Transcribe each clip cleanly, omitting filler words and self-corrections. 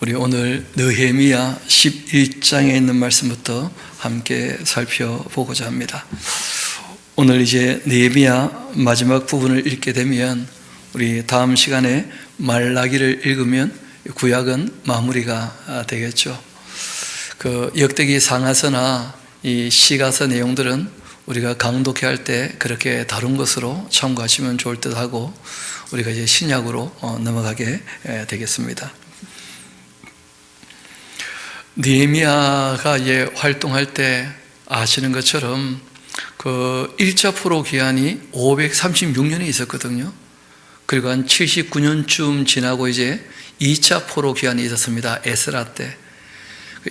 우리 오늘 느헤미야 11장에 있는 말씀부터 함께 살펴보고자 합니다. 오늘 이제 느헤미야 마지막 부분을 읽게 되면 우리 다음 시간에 말라기를 읽으면 구약은 마무리가 되겠죠. 그 역대기 상하서나 이 시가서 내용들은 우리가 강독해 할 때 그렇게 다룬 것으로 참고하시면 좋을 듯 하고 우리가 이제 신약으로 넘어가게 되겠습니다. 느헤미야가 이제 활동할 때 아시는 것처럼 그 1차 포로 기한이 536년이 있었거든요. 그리고 한 79년쯤 지나고 이제 2차 포로 기한이 있었습니다. 에스라 때.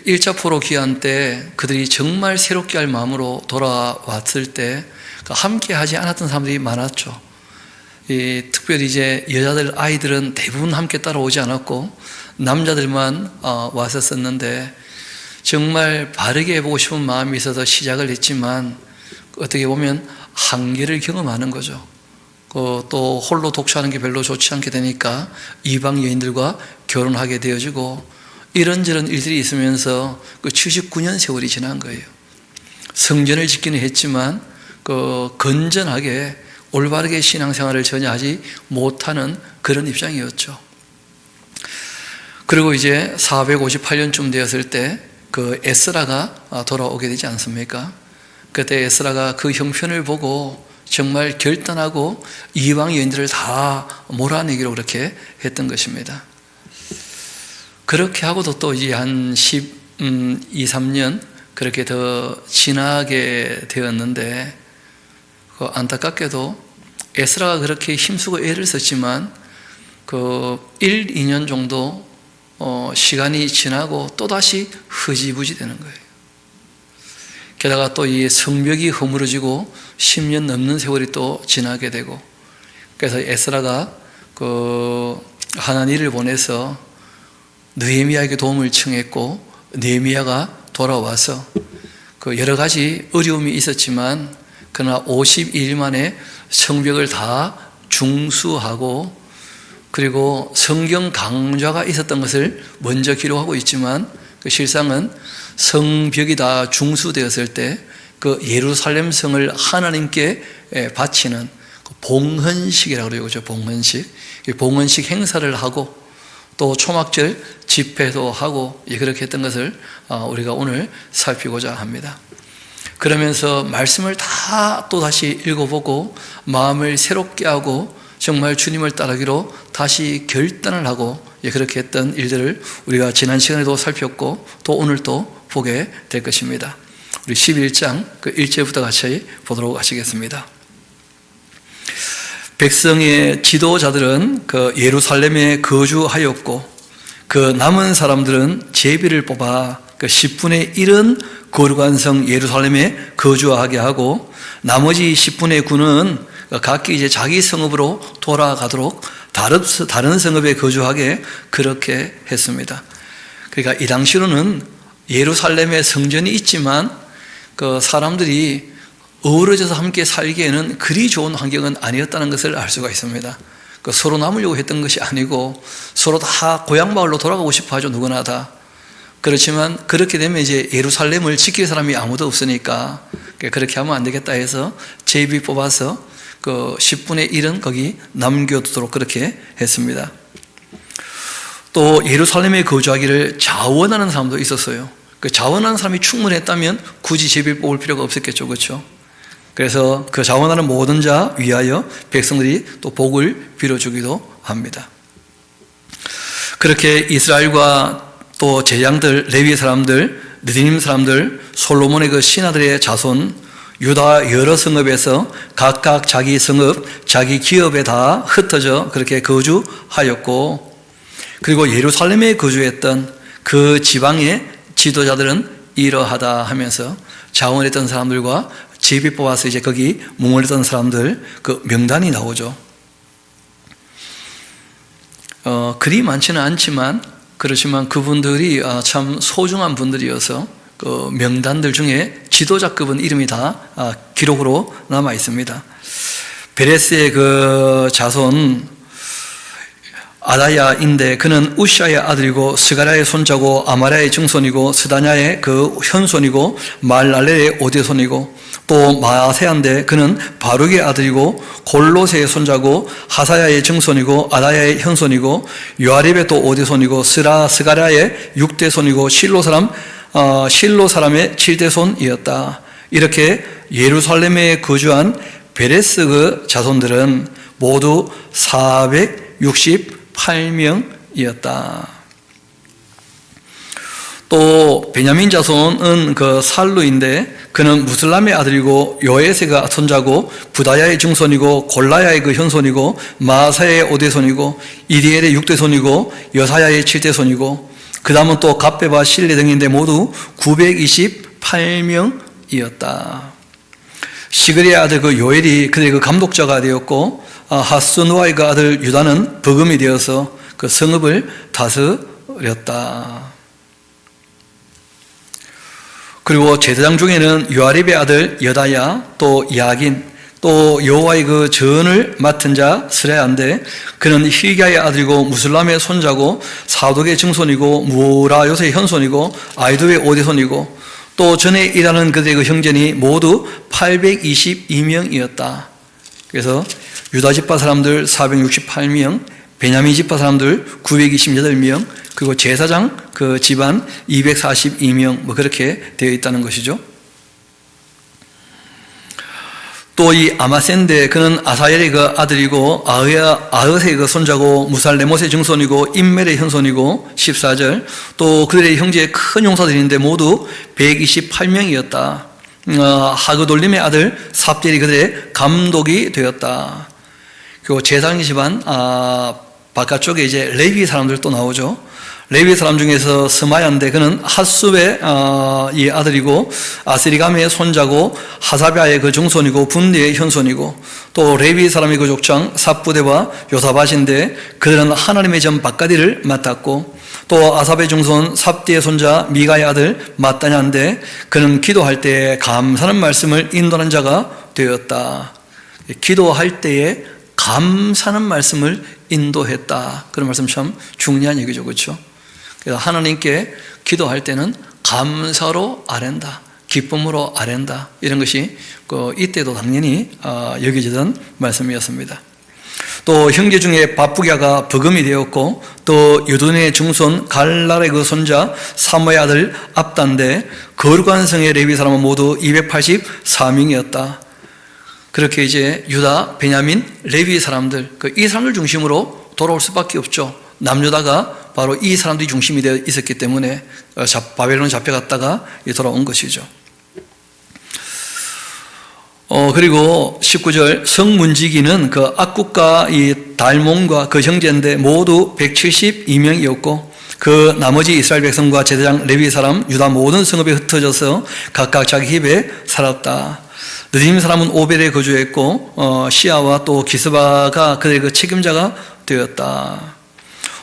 1차 포로 기한 때 그들이 정말 새롭게 할 마음으로 돌아왔을 때 함께 하지 않았던 사람들이 많았죠. 특별히 이제 여자들, 아이들은 대부분 함께 따라오지 않았고 남자들만 왔었었는데 정말 바르게 해보고 싶은 마음이 있어서 시작을 했지만 어떻게 보면 한계를 경험하는 거죠. 또 홀로 독처하는 게 별로 좋지 않게 되니까 이방 여인들과 결혼하게 되어지고 이런저런 일들이 있으면서 그 79년 세월이 지난 거예요. 성전을 짓기는 했지만 건전하게 올바르게 신앙생활을 전혀 하지 못하는 그런 입장이었죠. 그리고 이제 458년쯤 되었을 때 그 에스라가 돌아오게 되지 않습니까? 그때 에스라가 그 형편을 보고 정말 결단하고 이방 여인들을 다 몰아내기로 그렇게 했던 것입니다. 그렇게 하고도 또 이제 한 12, 3년 그렇게 더 지나게 되었는데 안타깝게도 에스라가 그렇게 힘쓰고 애를 썼지만 1, 2년 정도 시간이 지나고 또다시 흐지부지 되는 거예요. 게다가 또 이 성벽이 허물어지고 10년 넘는 세월이 또 지나게 되고 그래서 에스라가 하나님을 보내서 느헤미야에게 도움을 청했고 느헤미야가 돌아와서 여러 가지 어려움이 있었지만 그러나 52일 만에 성벽을 다 중수하고 그리고 성경 강좌가 있었던 것을 먼저 기록하고 있지만 실상은 성벽이 다 중수되었을 때 예루살렘 성을 하나님께 바치는 봉헌식이라고 그러죠. 봉헌식 행사를 하고 또 초막절 집회도 하고 그렇게 했던 것을 우리가 오늘 살피고자 합니다. 그러면서 말씀을 다 또다시 읽어보고 마음을 새롭게 하고 정말 주님을 따르기로 다시 결단을 하고 그렇게 했던 일들을 우리가 지난 시간에도 살폈고 또 오늘 또 보게 될 것입니다. 우리 11장 1절부터 같이 보도록 하시겠습니다. 백성의 지도자들은 예루살렘에 거주하였고 그 남은 사람들은 제비를 뽑아 10분의 1은 거룩한 성 예루살렘에 거주하게 하고 나머지 10분의 9는 각기 이제 자기 성읍으로 돌아가도록 다른 성읍에 거주하게 그렇게 했습니다. 그러니까 이 당시로는 예루살렘에 성전이 있지만 사람들이 어우러져서 함께 살기에는 그리 좋은 환경은 아니었다는 것을 알 수가 있습니다. 서로 남으려고 했던 것이 아니고 서로 다 고향 마을로 돌아가고 싶어 하죠. 누구나 다. 그렇지만 그렇게 되면 이제 예루살렘을 지킬 사람이 아무도 없으니까 그렇게 하면 안 되겠다 해서 제비 뽑아서 10분의 1은 거기 남겨두도록 그렇게 했습니다. 또 예루살렘에 거주하기를 자원하는 사람도 있었어요. 자원하는 사람이 충분했다면 굳이 제비를 뽑을 필요가 없었겠죠. 그렇죠? 그래서 자원하는 모든 자 위하여 백성들이 또 복을 빌어주기도 합니다. 그렇게 이스라엘과 또 제장들, 레위 사람들, 느디님 사람들, 솔로몬의 신하들의 자손, 유다 여러 성읍에서 각각 자기 성읍, 자기 기업에 다 흩어져 그렇게 거주하였고 그리고 예루살렘에 거주했던 그 지방의 지도자들은 이러하다 하면서 자원했던 사람들과 제비 뽑아서 이제 거기 머물렀던 사람들 명단이 나오죠. 그리 많지는 않지만 그렇지만 그분들이 참 소중한 분들이어서 명단들 중에 지도자급은 이름이 다 기록으로 남아 있습니다. 베레스의 자손 아다야인데 그는 우시아의 아들이고 스가랴의 손자고 아마랴의 증손이고 스다냐의 그 현손이고 말랄렐의 오대손이고 또 마세야인데 그는 바룩의 아들이고 골로세의 손자고 하사야의 증손이고 아다야의 현손이고 요아립의 또 오대손이고 스가랴의 육대손이고 실로 사람의 칠대손이었다. 이렇게 예루살렘에 거주한 베레스 그 자손들은 모두 468명이었다. 또 베냐민 자손은 그 살루인데 그는 무슬람의 아들이고 요에세가 손자고 부다야의 증손이고 골라야의 그 현손이고 마사의 오대손이고 이디엘의 육대손이고 여사야의 칠대손이고 그 다음은 또 갑베바 실레 등인데 모두 928명이었다. 시그리의 아들 그 요엘이 그의 그 감독자가 되었고 하스누아의 그 아들 유다는 버금이 되어서 그 성읍을 다스렸다. 그리고 제사장 중에는 요아립의 아들 여다야, 또 야긴, 또 여호와의 그 전을 맡은 자 스레야인데 그는 힐기야의 아들이고 무슬람의 손자고 사독의 증손이고 무라요세의 현손이고 아이도의 오대손이고 또 전에 일하는 그들의 그 형제니 모두 822명이었다. 그래서 유다 지파 사람들 468명, 베냐민 지파 사람들 928명, 그리고 제사장 그 집안 242명 뭐 그렇게 되어 있다는 것이죠. 또 이 아마센데 그는 아사엘의 그 아들이고 아흐세의 그 손자고 무살레못의 증손이고 임멜의 현손이고 14절 또 그들의 형제의 큰 용사들인데 모두 128명이었다. 하그돌림의 아들 삽델이 그들의 감독이 되었다. 그리고 제사장 집안 바깥쪽에 이제 레위 사람들도 나오죠. 레위 사람 중에서 스마야인데 그는 핫숲의 이 아들이고 아스리감의 손자고 하사비아의 그 증손이고 분리의 현손이고 또 레위 사람의 그 족장 삽부대와 요사밭인데 그들은 하나님의 전 바가디를 맡았고 또 아삽의 증손 삽디의 손자 미가의 아들 마따냐인데 그는 기도할 때에 감사하는 말씀을 인도하는 자가 되었다. 기도할 때에 감사하는 말씀을 인도했다. 그런 말씀 참 중요한 얘기죠. 그렇죠? 그래서 하나님께 기도할 때는 감사로 아랜다, 기쁨으로 아랜다, 이런 것이 이때도 당연히 여겨지던 말씀이었습니다. 또 형제 중에 바쁘기아가 버금이 되었고 또 유둔의 증손 갈랄의 그 손자 사모의 아들 압단데 거룩한 성의 레위 사람은 모두 284명이었다. 그렇게 이제 유다, 베냐민, 레위 사람들 이 사람들 중심으로 돌아올 수밖에 없죠. 남유다가 바로 이 사람들이 중심이 되어 있었기 때문에 바벨론 잡혀갔다가 돌아온 것이죠. 그리고 19절 성문지기는 그 악국과 이 달몬과 그 형제인데 모두 172명이었고 그 나머지 이스라엘 백성과 제사장 레위 사람 유다 모든 성읍에 흩어져서 각각 자기 집에 살았다. 느림 사람은 오벨에 거주했고 시아와 또 기스바가 그들의 그 책임자가 되었다.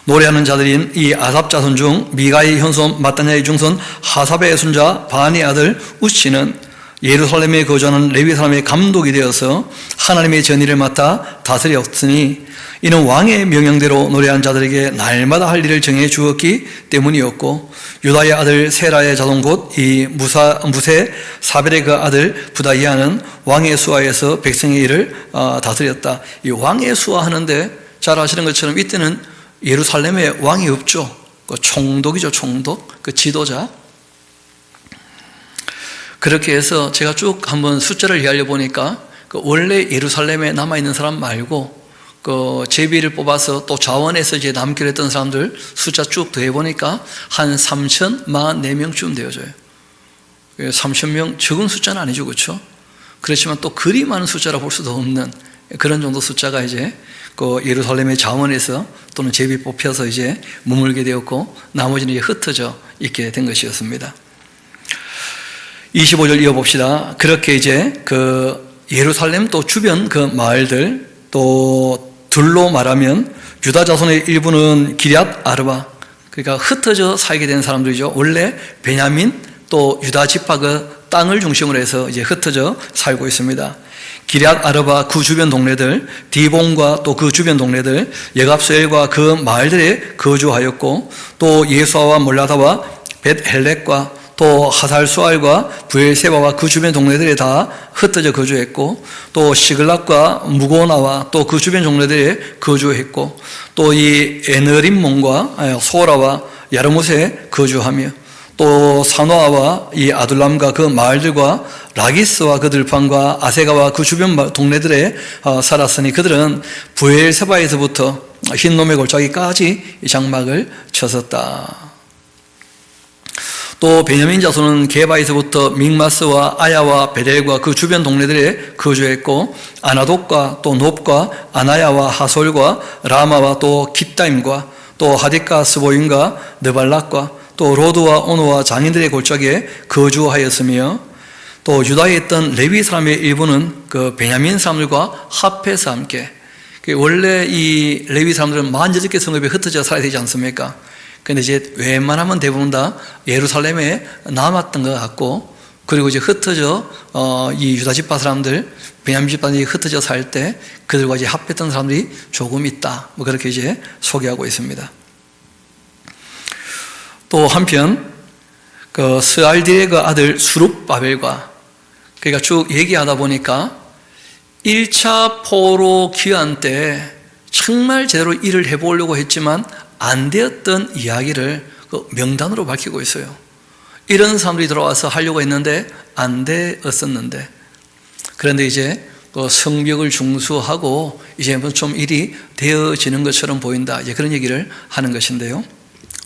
노래하는 자들인 이 아삽 자손 중 미가의 현손 마따냐의 중손 하삽의 손자 바니 아들 우시는 예루살렘에 거주하는 레위 사람의 감독이 되어서 하나님의 전의를 맡아 다스렸으니 이는 왕의 명령대로 노래한 자들에게 날마다 할 일을 정해 주었기 때문이었고 유다의 아들 세라의 자손 곧 이 무세 사벨의 그 아들 부다이아는 왕의 수하에서 백성의 일을 다스렸다. 이 왕의 수하하는데 잘 아시는 것처럼 이때는 예루살렘에 왕이 없죠. 그 총독이죠, 총독. 그 지도자. 그렇게 해서 제가 쭉 한번 숫자를 헤아려 보니까 그 원래 예루살렘에 남아있는 사람 말고 그 제비를 뽑아서 또 자원해서 이제 남기로 했던 사람들 숫자 쭉 더해보니까 한 3,044명쯤 되어져요. 3,000명 적은 숫자는 아니죠, 그렇죠? 그렇지만 또 그리 많은 숫자라 볼 수도 없는 그런 정도 숫자가 이제 그 예루살렘의 자원에서 또는 제비 뽑혀서 이제 머물게 되었고 나머지는 이제 흩어져 있게 된 것이었습니다. 25절 이어봅시다. 그렇게 이제 그 예루살렘 또 주변 그 마을들 또 둘로 말하면 유다 자손의 일부는 기럇 아르바 그러니까 흩어져 살게 된 사람들이죠. 원래 베냐민 또 유다 지파 그 땅을 중심으로 해서 이제 흩어져 살고 있습니다. 기럇 아르바 그 주변 동네들, 디본과 또 그 주변 동네들, 여갑스엘과 그 마을들에 거주하였고, 또 예수아와 몰라다와 벳헬렉과 또 하살수알과 부엘세바와 그 주변 동네들에 다 흩어져 거주했고, 또 시글락과 무고나와 또 그 주변 동네들에 거주했고, 또 이 에느림몬과 소라와 야르못에 거주하며, 또 사노아와 이 아둘람과 그 마을들과 라기스와 그 들판과 아세가와 그 주변 동네들에 살았으니 그들은 부엘세바에서부터 흰놈의 골짜기까지 이 장막을 쳤었다. 또 베냐민 자손은 게바에서부터 믹마스와 아야와 베델과 그 주변 동네들에 거주했고, 아나돗과 또 놉과 아나야와 하솔과 라마와 또 깃다임과 또 하딕과 스보임과 느발락과 또 로드와 오노와 장인들의 골짜기에 거주하였으며, 또 유다에 있던 레위 사람의 일부는 그 베냐민 사람들과 합해서 함께, 원래 이 레위 사람들은 48개 성읍에 흩어져 살아야 되지 않습니까? 근데 이제 웬만하면 대부분 다 예루살렘에 남았던 것 같고, 그리고 이제 흩어져 이 유다 지파 사람들, 베냐민 지파들이 흩어져 살 때 그들과 이제 합했던 사람들이 조금 있다, 뭐 그렇게 이제 소개하고 있습니다. 또 한편 그 스알디의 그 아들 수룹바벨과, 그러니까 쭉 얘기하다 보니까 1차 포로 기한 때 정말 제대로 일을 해보려고 했지만 안 되었던 이야기를 그 명단으로 밝히고 있어요. 이런 사람들이 들어와서 하려고 했는데 안 되었었는데, 그런데 이제 그 성벽을 중수하고 이제 좀 일이 되어지는 것처럼 보인다, 이제 그런 얘기를 하는 것인데요.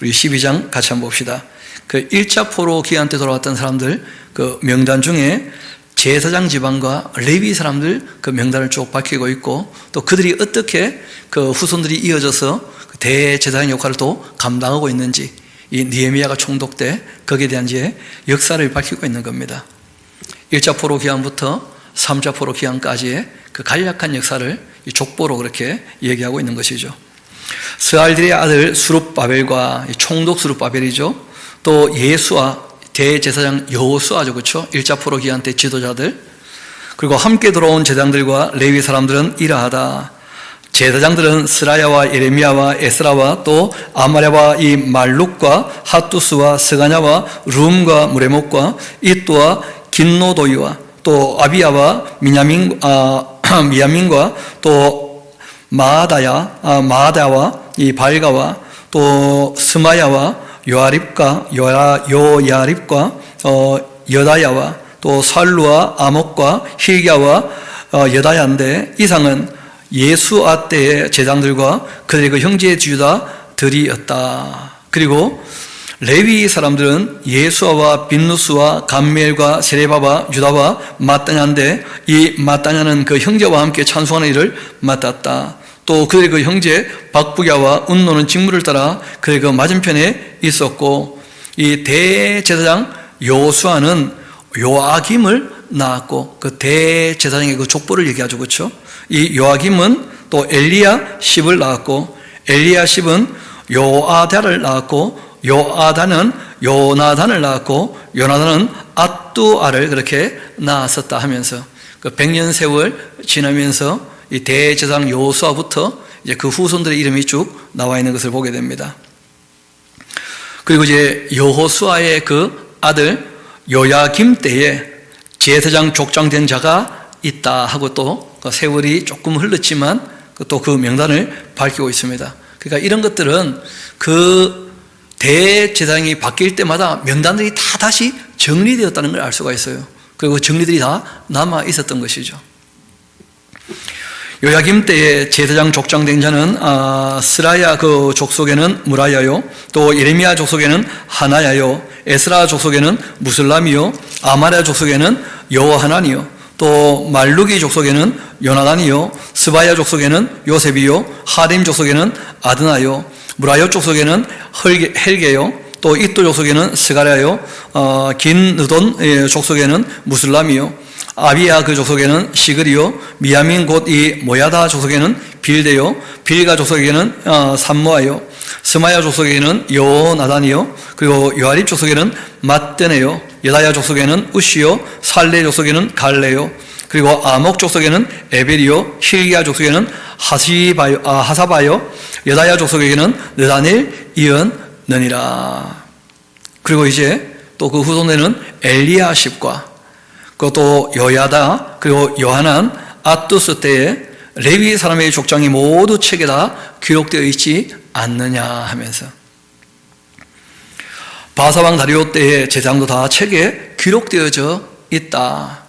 우리 12장 같이 한번 봅시다. 그 1차 포로 기한 때 돌아왔던 사람들 그 명단 중에 제사장 지방과 레위 사람들 그 명단을 쭉 밝히고 있고, 또 그들이 어떻게 그 후손들이 이어져서 대제사장 역할을 또 감당하고 있는지, 이 느헤미야가 총독 때 거기에 대한 이제 역사를 밝히고 있는 겁니다. 1차 포로 기한부터 3차 포로 기한까지의 그 간략한 역사를 이 족보로 그렇게 얘기하고 있는 것이죠. 스알디의 아들 수룹바벨과 총독 수룹바벨이죠. 또 예수와 대제사장 여호수아죠, 그렇죠? 1차 포로 기한 때 지도자들, 그리고 함께 들어온 제사장들과 레위 사람들은 이러하다. 제사장들은 스라야와 예레미야와 에스라와 또 아마랴와 이 말룩과 핫두스와 스가냐와 룸과 무레목과 이또와 긴노도이와 또 아비야와 미야민과 또 마다와 이 발가와 또 스마야와 요야립과 여다야와 또 살루와 아목과 힐갸와 여다야인데, 이상은 예수아 때의 제사장들과 그들의 그 형제 지도자들이었다. 그리고 레위 사람들은 예수아와 빈누스와 감미엘과 세레바와 유다와 마따냐인데, 이 마따냐는 그 형제와 함께 찬송하는 일을 맡았다. 또 그들의 그 형제 박부야와 운노는 직무를 따라 그의 그 맞은편에 있었고, 이 대제사장 여호수아는 요아김을 낳았고, 그 대제사장의 그 족보를 얘기하죠, 그렇죠? 이 요아김은 또 엘리야십을 낳았고, 엘리야십은 요아다를 낳았고, 요아다는 요나단을 낳았고, 요나단은 앗두아를 그렇게 낳았었다 하면서 그 100년 세월 지나면서 이 대제사장 여호수아부터 이제 그 후손들의 이름이 쭉 나와 있는 것을 보게 됩니다. 그리고 이제 여호수아의 그 아들 요야김 때에 제사장 족장된 자가 있다 하고 또 그 세월이 조금 흘렀지만 또 그 명단을 밝히고 있습니다. 그러니까 이런 것들은 그 대제사장이 바뀔 때마다 명단들이 다 다시 정리되었다는 걸 알 수가 있어요. 그리고 정리들이 다 남아 있었던 것이죠. 요야김 때에 제사장 족장된 자는 스라야 그 족속에는 무라야요, 또 예레미야 족속에는 하나야요, 에스라 족속에는 무슬람이요, 아마랴 족속에는 여호하나니요, 또 말루기 족속에는 요나단이요, 스바야 족속에는 요셉이요, 하림 족속에는 아드나요, 무라요 족속에는 헬게요, 또 이또 족속에는 스가랴요, 긴느돈 족속에는 무슬람이요, 아비야 그 족속에는 시그리요, 미야민 곧 이 모야다 족속에는 빌데요, 빌가 족속에는 삼모아요, 스마야 족속에는 요나단이요, 그리고 요아립 족속에는 matte네요, 여다야 족속에는 우시요, 살레 족속에는 갈레요, 그리고 아목 족속에는 에베리요, 힐기야 족속에는 하사바요, 여다야 족속에게는 느다넬, 이언느니라. 그리고 이제 또 그 후손에는 엘리야십과 그것도 여야다, 그리고 요하난, 아뚜스 때에 레위 사람의 족장이 모두 책에 다 기록되어 있지 않느냐 하면서, 바사왕 다리오 때의 제장도 다 책에 기록되어져 있다.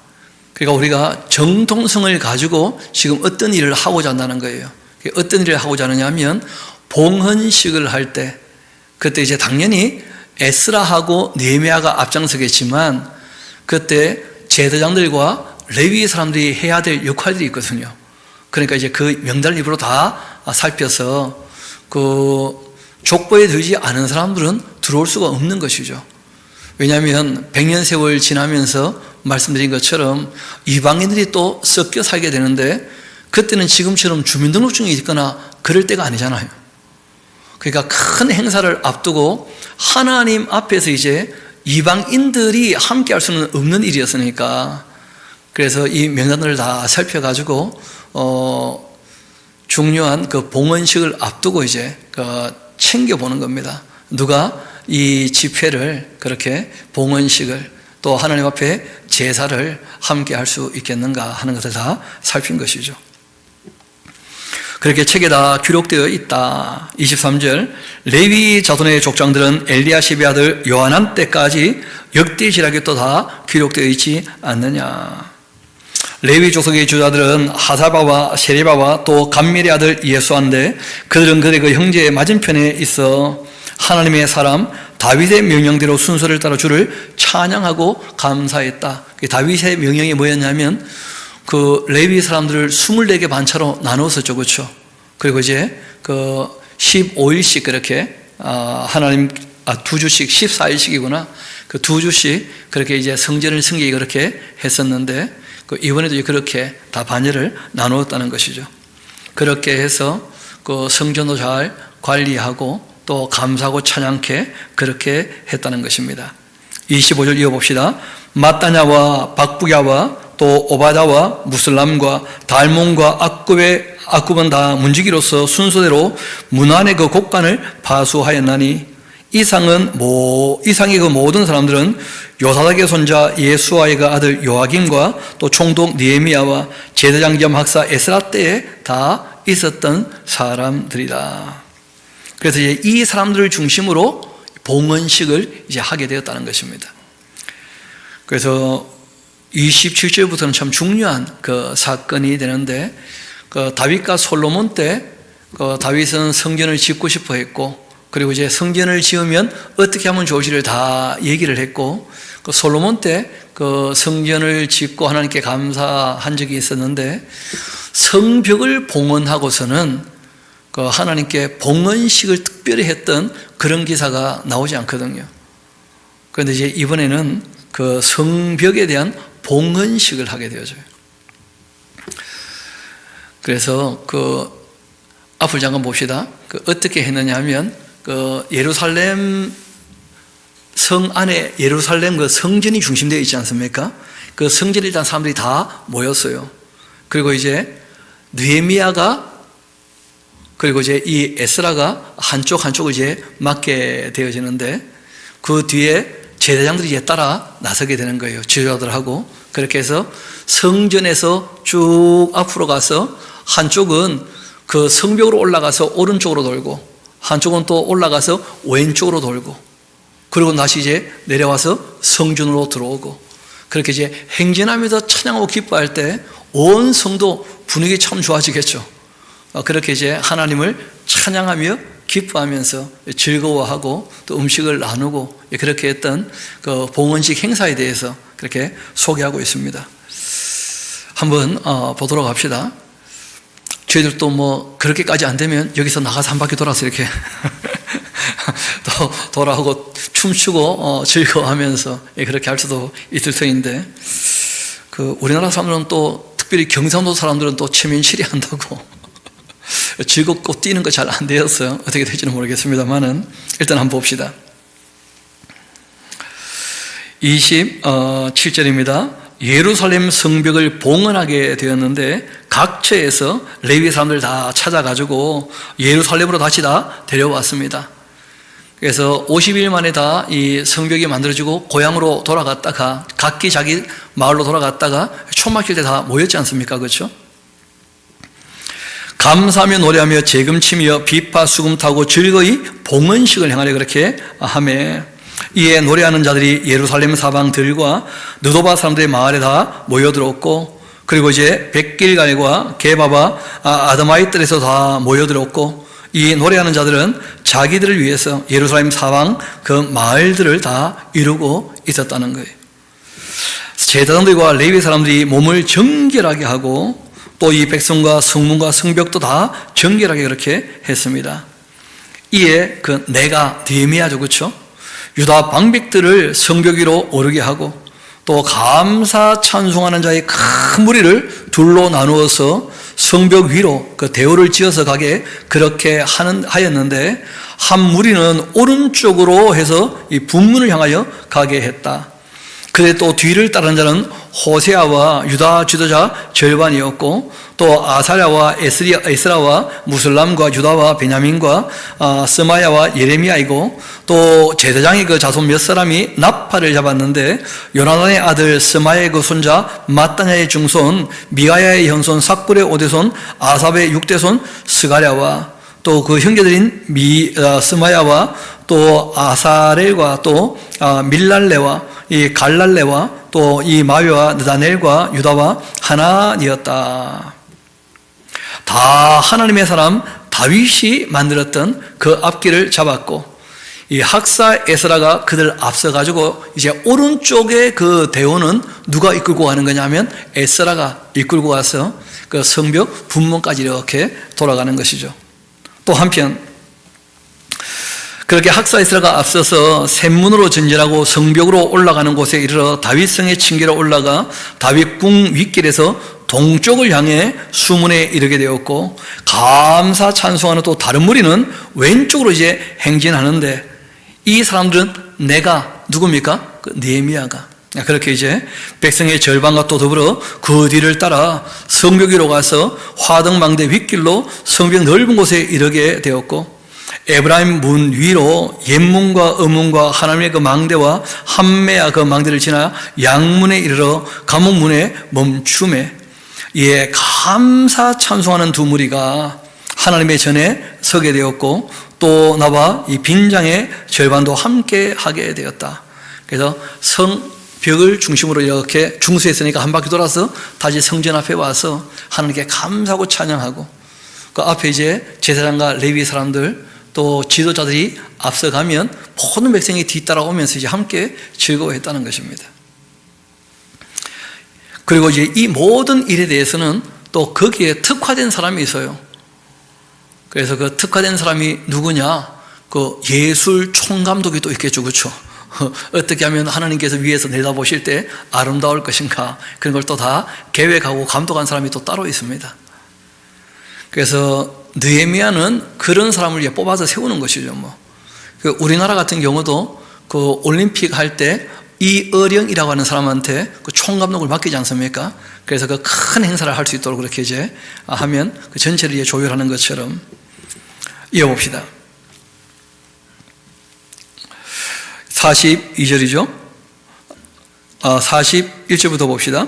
그러니까 우리가 정통성을 가지고 지금 어떤 일을 하고자 한다는 거예요. 어떤 일을 하고자 하느냐 하면, 봉헌식을 할 때, 그때 이제 당연히 에스라하고 느헤미야가 앞장서겠지만, 그때 제사장들과 레위 사람들이 해야 될 역할들이 있거든요. 그러니까 이제 그 명단을 입으로 다 살펴서 그 족보에 들지 않은 사람들은 들어올 수가 없는 것이죠. 왜냐하면 100년 세월 지나면서 말씀드린 것처럼 이방인들이 또 섞여 살게 되는데, 그때는 지금처럼 주민등록증이 있거나 그럴 때가 아니잖아요. 그러니까 큰 행사를 앞두고 하나님 앞에서 이제 이방인들이 함께 할 수는 없는 일이었으니까, 그래서 이 명단들을 다 살펴가지고 중요한 그 봉헌식을 앞두고 이제 챙겨보는 겁니다. 누가 이 집회를, 그렇게 봉헌식을, 또 하나님 앞에 제사를 함께 할 수 있겠는가 하는 것을 다 살핀 것이죠. 그렇게 책에 다 기록되어 있다. 23절, 레위 자손의 족장들은 엘리야십의 아들 요하난 때까지 역대시락에 또 다 기록되어 있지 않느냐. 레위 족속의 주자들은 하사바와 세레바와 또 감멜의 아들 예수아인데, 그들은 그들의 그 형제의 맞은편에 있어 하나님의 사람 다윗의 명령대로 순서를 따라 주를 찬양하고 감사했다. 다윗의 명령이 뭐였냐면, 그 레위 사람들을 24개 반차로 나누었었죠. 그렇죠? 그리고 이제 그 15일씩 그렇게 하나님 두 주씩 14일씩이구나. 그 두 주씩 그렇게 이제 성전을 섬기기 그렇게 했었는데, 그 이번에도 그렇게 다 반열을 나누었다는 것이죠. 그렇게 해서 그 성전도 잘 관리하고 또 감사하고 찬양케 그렇게 했다는 것입니다. 25절 이어봅시다. 마따냐와 박부야와 또 오바다와 무슬람과 달몬과 악굽은 다 문지기로서 순서대로 문안의 그 곡간을 파수하였나니, 이상의 그 모든 사람들은 요사닥의 손자 예수아의 그 아들 요아김과 또 총독 느헤미야와 제사장 겸 학사 에스라 때에 다 있었던 사람들이다. 그래서 이제 이 사람들을 중심으로 봉헌식을 이제 하게 되었다는 것입니다. 그래서 27절부터는 참 중요한 그 사건이 되는데, 그 다윗과 솔로몬 때 그 다윗은 성전을 짓고 싶어 했고, 그리고 이제 성전을 지으면 어떻게 하면 좋을지를 다 얘기를 했고, 그 솔로몬 때 그 성전을 짓고 하나님께 감사한 적이 있었는데, 성벽을 봉헌하고서는 그 하나님께 봉헌식을 특별히 했던 그런 기사가 나오지 않거든요. 그런데 이제 이번에는 그 성벽에 대한 봉헌식을 하게 되어져요. 그래서 그 앞을 잠깐 봅시다. 그 어떻게 했느냐 하면, 그 예루살렘 성 안에 예루살렘 그 성전이 중심되어 있지 않습니까? 그 성전에 일단 사람들이 다 모였어요. 그리고 이제 느헤미야가, 그리고 이제 이 에스라가 한쪽을 이제 맡게 되어지는데, 그 뒤에 제사장들이 이제 따라 나서게 되는 거예요. 지도자들하고. 그렇게 해서 성전에서 쭉 앞으로 가서 한쪽은 그 성벽으로 올라가서 오른쪽으로 돌고, 한쪽은 또 올라가서 왼쪽으로 돌고, 그리고 다시 이제 내려와서 성전으로 들어오고, 그렇게 이제 행진하면서 찬양하고 기뻐할 때 온 성도 분위기 참 좋아지겠죠. 그렇게 이제 하나님을 찬양하며 기뻐하면서 즐거워하고 또 음식을 나누고 그렇게 했던 그 봉헌식 행사에 대해서 그렇게 소개하고 있습니다. 한번 보도록 합시다. 저희들도 뭐 그렇게까지 안 되면 여기서 나가서 한 바퀴 돌아서 이렇게 또 돌아오고 춤추고 즐거워하면서 그렇게 할 수도 있을 터인데, 그 우리나라 사람들은 또 특별히 경상도 사람들은 또 체면치리 한다고 즐겁고 뛰는 거 잘 안 되었어요. 어떻게 될지는 모르겠습니다만은 일단 한번 봅시다. 27절입니다. 예루살렘 성벽을 봉헌하게 되었는데 각처에서 레위 사람들 다 찾아가지고 예루살렘으로 다시 다 데려왔습니다. 그래서 50일 만에 다 이 성벽이 만들어지고 고향으로 돌아갔다가 각기 자기 마을로 돌아갔다가 초막힐 때 다 모였지 않습니까? 그렇죠? 감사하며 노래하며 재금치며 비파 수금 타고 즐거이 봉헌식을 행하려 그렇게 하매 이에 노래하는 자들이 예루살렘 사방들과 느도바 사람들의 마을에 다 모여들었고 그리고 이제 백길갈과 게바와 아드마이들에서 다 모여들었고 이 노래하는 자들은 자기들을 위해서 예루살렘 사방 그 마을들을 다 이루고 있었다는 거예요. 제사장들과 레위 사람들이 몸을 정결하게 하고 또 이 백성과 성문과 성벽도 다 정결하게 그렇게 했습니다. 이에 그 내가 느헤미야죠, 그렇죠? 유다 방백들을 성벽 위로 오르게 하고 또 감사 찬송하는 자의 큰 무리를 둘로 나누어서 성벽 위로 그 대오를 지어서 가게 그렇게 하였는데 한 무리는 오른쪽으로 해서 이 분문을 향하여 가게 했다. 그래 또 뒤를 따르는 자는 호세아와 유다 지도자 절반이었고 또 아사랴와 에스라와 무슬람과 유다와 베냐민과 스마야와 예레미야이고 또 제사장의 그 자손 몇 사람이 나팔을 잡았는데 요나단의 아들 스마야의 그 손자 마따냐의 중손 미가야의 형손 삭불의 오대손 아삽의 육대손 스가랴와 또 그 형제들인 스마야와 또 아사렐과 또 밀랄레와 이 갈랄레와 또 이 마위와 느다넬과 유다와 하나니었다. 다 하나님의 사람 다윗이 만들었던 그 앞길을 잡았고 이 학사 에스라가 그들 앞서가지고 이제 오른쪽에 그 대오는 누가 이끌고 가는 거냐면 에스라가 이끌고 가서 그 성벽 분문까지 이렇게 돌아가는 것이죠. 또 한편 그렇게 학사 에스라가 앞서서 샘문으로 전진하고 성벽으로 올라가는 곳에 이르러 다윗성의 층계로 올라가 다윗궁 윗길에서 동쪽을 향해 수문에 이르게 되었고 감사 찬송하는 또 다른 무리는 왼쪽으로 이제 행진하는데 이 사람들은 내가 누굽니까? 느헤미야가 그렇게 이제 백성의 절반과 또 더불어 그 뒤를 따라 성벽 위로 가서 화등망대 윗길로 성벽 넓은 곳에 이르게 되었고 에브라임 문 위로 옛문과 음문과 하나님의 그 망대와 함메야 그 망대를 지나 양문에 이르러 감옥문에 멈춤에 예 감사 찬송하는 두 무리가 하나님의 전에 서게 되었고 또 나와 이 빈장의 절반도 함께 하게 되었다. 그래서 성벽을 중심으로 이렇게 중수했으니까 한 바퀴 돌아서 다시 성전 앞에 와서 하나님께 감사하고 찬양하고 그 앞에 이제 제사장과 레위 사람들 또 지도자들이 앞서가면 모든 백성이 뒤따라오면서 이제 함께 즐거워했다는 것입니다. 그리고 이제 이 모든 일에 대해서는 또 거기에 특화된 사람이 있어요. 그래서 그 특화된 사람이 누구냐? 그 예술 총감독이 또 있겠죠, 그렇죠? 어떻게 하면 하나님께서 위에서 내다보실 때 아름다울 것인가 그런 걸 또 다 계획하고 감독한 사람이 또 따로 있습니다. 그래서 느헤미야는 그런 사람을 이제 뽑아서 세우는 것이죠. 그 우리나라 같은 경우도 그 올림픽 할 때 이어령이라고 하는 사람한테 그 총감독을 맡기지 않습니까? 그래서 그 큰 행사를 할 수 있도록 그렇게 이제 하면 그 전체를 이제 조율하는 것처럼 이어봅시다. 42절이죠. 41절부터 봅시다.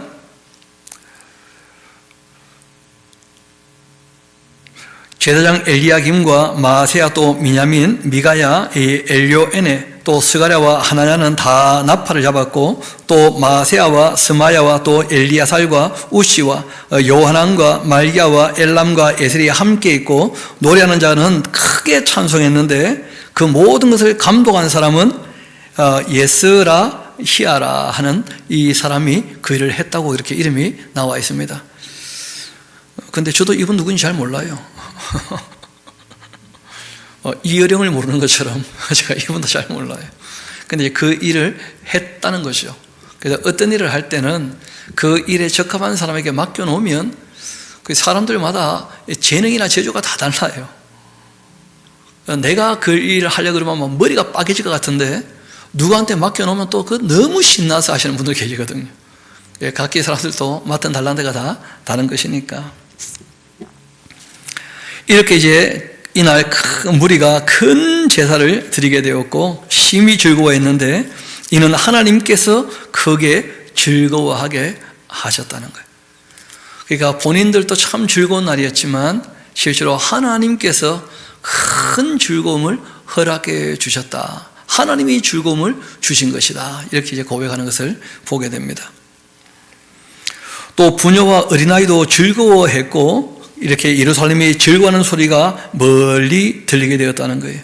제사장 엘리야김과 마세야 또 미냐민, 미가야, 엘료에네 또 스가랴와 하나냐는 다 나팔을 잡았고 또 마세야와 스마야와 또 엘리야살과 우시와 요하난과 말기야와 엘람과 에셀이 함께 있고 노래하는 자는 크게 찬송했는데 그 모든 것을 감독한 사람은 예스라 히아라 하는 이 사람이 그 일을 했다고 이렇게 이름이 나와 있습니다. 근데 저도 이분 누군지 잘 몰라요. 이어령을 모르는 것처럼 제가 이분도 잘 몰라요. 근데 그 일을 했다는 거죠. 그래서 어떤 일을 할 때는 그 일에 적합한 사람에게 맡겨놓으면 그 사람들마다 재능이나 재주가 다 달라요. 내가 그 일을 하려고 그러면 머리가 빠개질 것 같은데 누구한테 맡겨놓으면 또 그 너무 신나서 하시는 분들 계시거든요. 각기 사람들도 맡은 달란트가 다 다른 것이니까. 이렇게 이제 이날 큰 무리가 큰 제사를 드리게 되었고 심히 즐거워했는데 이는 하나님께서 크게 즐거워하게 하셨다는 거예요. 그러니까 본인들도 참 즐거운 날이었지만 실제로 하나님께서 큰 즐거움을 허락해 주셨다. 하나님이 즐거움을 주신 것이다. 이렇게 이제 고백하는 것을 보게 됩니다. 또 부녀와 어린아이도 즐거워했고 이렇게 예루살렘이 즐거워하는 소리가 멀리 들리게 되었다는 거예요.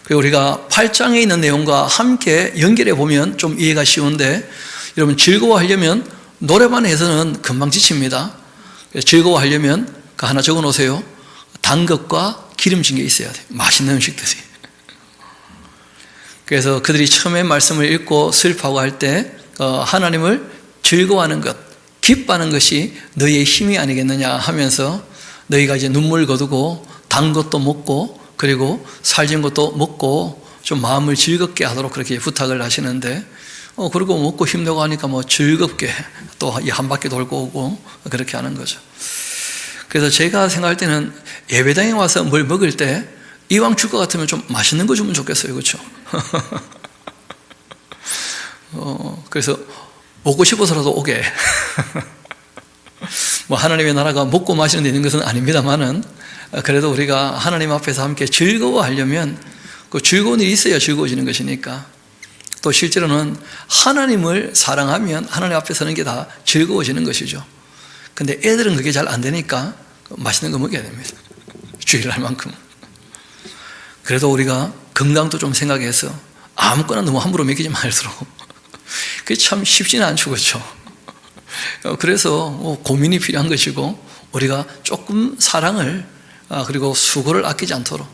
그리고 우리가 8장에 있는 내용과 함께 연결해 보면 좀 이해가 쉬운데, 여러분 즐거워하려면 노래만 해서는 금방 지칩니다. 즐거워하려면 그 하나 적어 놓으세요. 단 것과 기름진 게 있어야 돼요. 맛있는 음식들이. 그래서 그들이 처음에 말씀을 읽고 슬퍼하고 할 때 하나님을 즐거워하는 것, 기뻐하는 것이 너희의 힘이 아니겠느냐 하면서 너희가 이제 눈물 거두고 단 것도 먹고 그리고 살진 것도 먹고 좀 마음을 즐겁게 하도록 그렇게 부탁을 하시는데, 그리고 먹고 힘내고 하니까 뭐 즐겁게 또 한 바퀴 돌고 오고 그렇게 하는 거죠. 그래서 제가 생각할 때는 예배당에 와서 뭘 먹을 때 이왕 줄 것 같으면 좀 맛있는 거 주면 좋겠어요. 그렇죠? 그래서 먹고 싶어서라도 오게. 뭐 하나님의 나라가 먹고 마시는 데 있는 것은 아닙니다만은, 그래도 우리가 하나님 앞에서 함께 즐거워하려면 그 즐거운 일이 있어야 즐거워지는 것이니까. 또 실제로는 하나님을 사랑하면 하나님 앞에 서는 게 다 즐거워지는 것이죠. 근데 애들은 그게 잘 안 되니까 맛있는 거 먹여야 됩니다. 주일날만큼. 그래도 우리가 건강도 좀 생각해서 아무거나 너무 함부로 먹이지 말도록. 그게 참 쉽지는 않죠. 그렇죠? 그래서 고민이 필요한 것이고, 우리가 조금 사랑을 그리고 수고를 아끼지 않도록,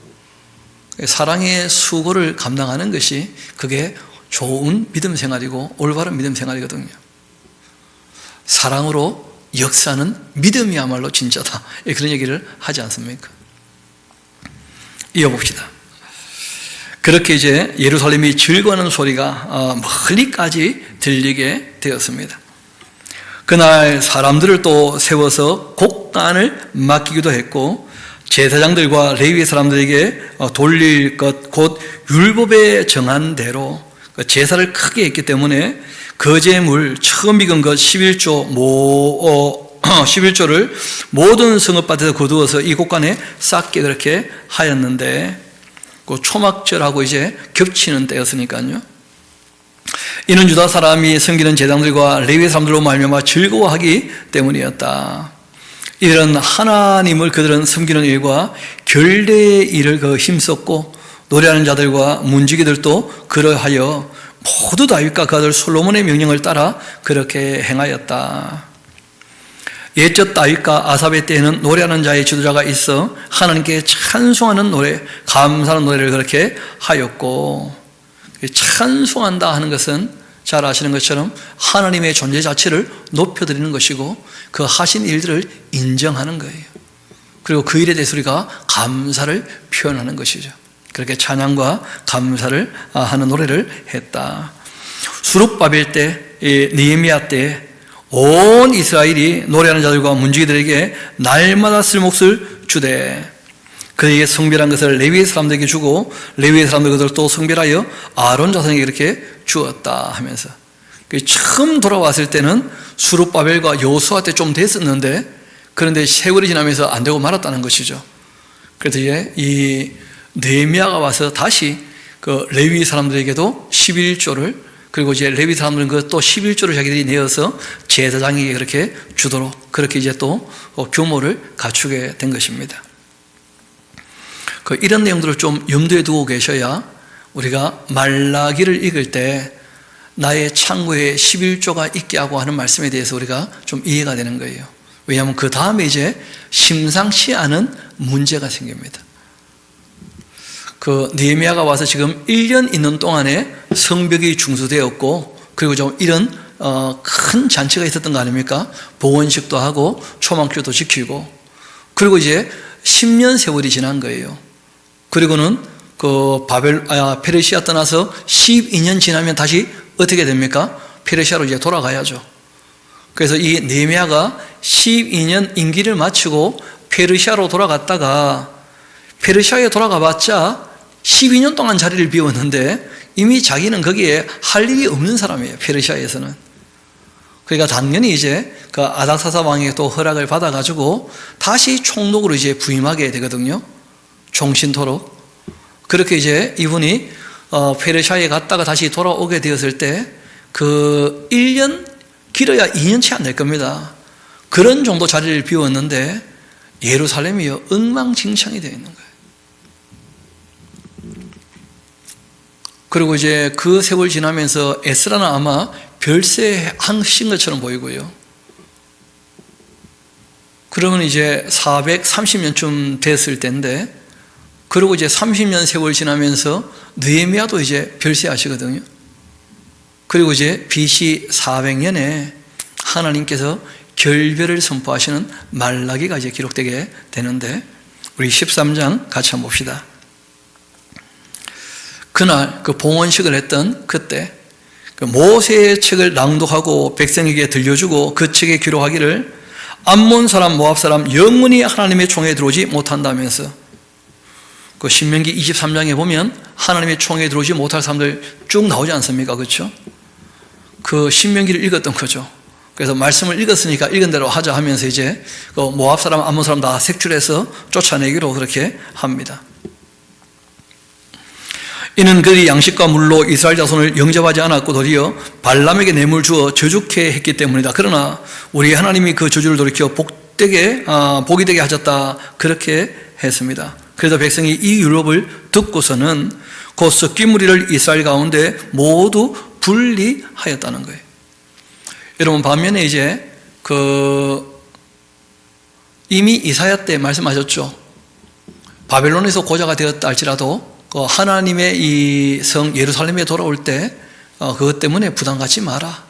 사랑의 수고를 감당하는 것이 그게 좋은 믿음 생활이고 올바른 믿음 생활이거든요. 사랑으로 역사는 믿음이야말로 진짜다. 그런 얘기를 하지 않습니까? 이어봅시다. 그렇게 이제 예루살렘이 즐거워하는 소리가 멀리까지 들리게 되었습니다. 그날 사람들을 또 세워서 곡간을 맡기기도 했고, 제사장들과 레위 사람들에게 돌릴 것 곧 율법에 정한 대로 제사를 크게 했기 때문에 거제물 처음 익은 것 11조를 모든 성읍밭에서 거두어서 이 곡간에 쌓게 그렇게 하였는데, 그 초막절하고 이제 겹치는 때였으니까요. 이는 유다 사람이 섬기는 제사장들과 레위 사람들로 말미암아 즐거워하기 때문이었다. 이런 하나님을 그들은 섬기는 일과 결례의 일을 힘썼고, 노래하는 자들과 문지기들도 그러하여 모두 다윗과 그 아들 솔로몬의 명령을 따라 그렇게 행하였다. 옛적 다윗과 아삽의 때에는 노래하는 자의 지도자가 있어 하나님께 찬송하는 노래, 감사하는 노래를 그렇게 하였고, 찬송한다 하는 것은 잘 아시는 것처럼 하나님의 존재 자체를 높여드리는 것이고 그 하신 일들을 인정하는 거예요. 그리고 그 일에 대해서 우리가 감사를 표현하는 것이죠. 그렇게 찬양과 감사를 하는 노래를 했다. 수룹바벨 때, 느헤미야 때 온 이스라엘이 노래하는 자들과 문지기들에게 날마다 쓸 몫을 주되 그에게 성별한 것을 레위의 사람들에게 주고 레위의 사람들 그들을 또 성별하여 아론 자손에게 이렇게 주었다 하면서, 처음 돌아왔을 때는 수룹바벨과 여호수아 때 좀 됐었는데, 그런데 세월이 지나면서 안 되고 말았다는 것이죠. 그래서 이제 이 느헤미야가 와서 다시 그 레위 사람들에게도 11조를, 그리고 이제 레위 사람들은 그 또 11조를 자기들이 내어서 제사장에게 그렇게 주도록 그렇게 이제 또 규모를 갖추게 된 것입니다. 이런 내용들을 좀 염두에 두고 계셔야 우리가 말라기를 읽을 때 나의 창고에 11조가 있게 하고 하는 말씀에 대해서 우리가 좀 이해가 되는 거예요. 왜냐하면 그 다음에 이제 심상치 않은 문제가 생깁니다. 그 느헤미야가 와서 지금 1년 있는 동안에 성벽이 중수되었고, 그리고 좀 이런 큰 잔치가 있었던 거 아닙니까? 봉헌식도 하고 초막절도 지키고, 그리고 이제 10년 세월이 지난 거예요. 그리고는 그 페르시아 떠나서 12년 지나면 다시 어떻게 됩니까? 페르시아로 이제 돌아가야죠. 그래서 이 느헤미야가 12년 임기를 마치고 페르시아로 돌아갔다가 페르시아에 돌아가봤자 12년 동안 자리를 비웠는데 이미 자기는 거기에 할 일이 없는 사람이에요. 페르시아에서는. 그러니까 당연히 이제 그 아닥사사 왕의 또 허락을 받아가지고 다시 총독으로 이제 부임하게 되거든요. 종신토록. 그렇게 이제 이분이 페르시아에 갔다가 다시 돌아오게 되었을 때 그 1년, 길어야 2년치 안 될 겁니다. 그런 정도 자리를 비웠는데 예루살렘이 엉망진창이 되어 있는 거예요. 그리고 이제 그 세월 지나면서 에스라는 아마 별세하신 것처럼 보이고요. 그러면 이제 430년쯤 됐을 때인데, 그리고 이제 30년 세월 지나면서 느헤미야도 이제 별세하시거든요. 그리고 이제 BC 400년에 하나님께서 결별을 선포하시는 말라기가 이제 기록되게 되는데, 우리 13장 같이 한번 봅시다. 그날 그 봉헌식을 했던 그때 그 모세의 책을 낭독하고 백성에게 들려주고 그 책에 기록하기를 암몬 사람 모압 사람 영원히 하나님의 총에 들어오지 못한다면서, 그 신명기 23장에 보면 하나님의 총에 들어오지 못할 사람들 쭉 나오지 않습니까? 그렇죠? 그 신명기를 읽었던 거죠. 그래서 말씀을 읽었으니까 읽은 대로 하자 하면서 이제 그 모압 사람 암몬 사람 다 색출해서 쫓아내기로 그렇게 합니다. 이는 그들이 양식과 물로 이스라엘 자손을 영접하지 않았고 도리어 발람에게 뇌물 주어 저주케 했기 때문이다. 그러나 우리 하나님이 그 저주를 돌이켜 복이 되게 하셨다. 그렇게 했습니다. 그래서 백성이 이 율법을 듣고서는 곧 섞인 무리를 이스라엘 가운데 모두 분리하였다는 거예요. 여러분, 반면에 이제 이미 이사야 때 말씀하셨죠. 바벨론에서 고자가 되었다 할지라도 하나님의 이 성 예루살렘에 돌아올 때 그것 때문에 부담 갖지 마라.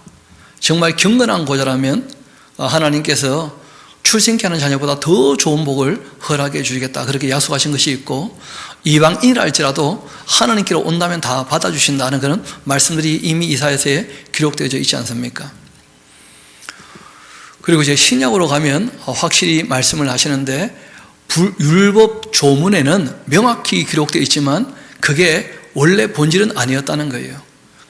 정말 경건한 고자라면 하나님께서 출생케 하는 자녀보다 더 좋은 복을 허락해 주시겠다. 그렇게 약속하신 것이 있고, 이방인이라 할지라도 하나님께로 온다면 다 받아주신다는 그런 말씀들이 이미 이사야서에 기록되어져 있지 않습니까? 그리고 이제 신약으로 가면 확실히 말씀을 하시는데, 율법 조문에는 명확히 기록되어 있지만 그게 원래 본질은 아니었다는 거예요.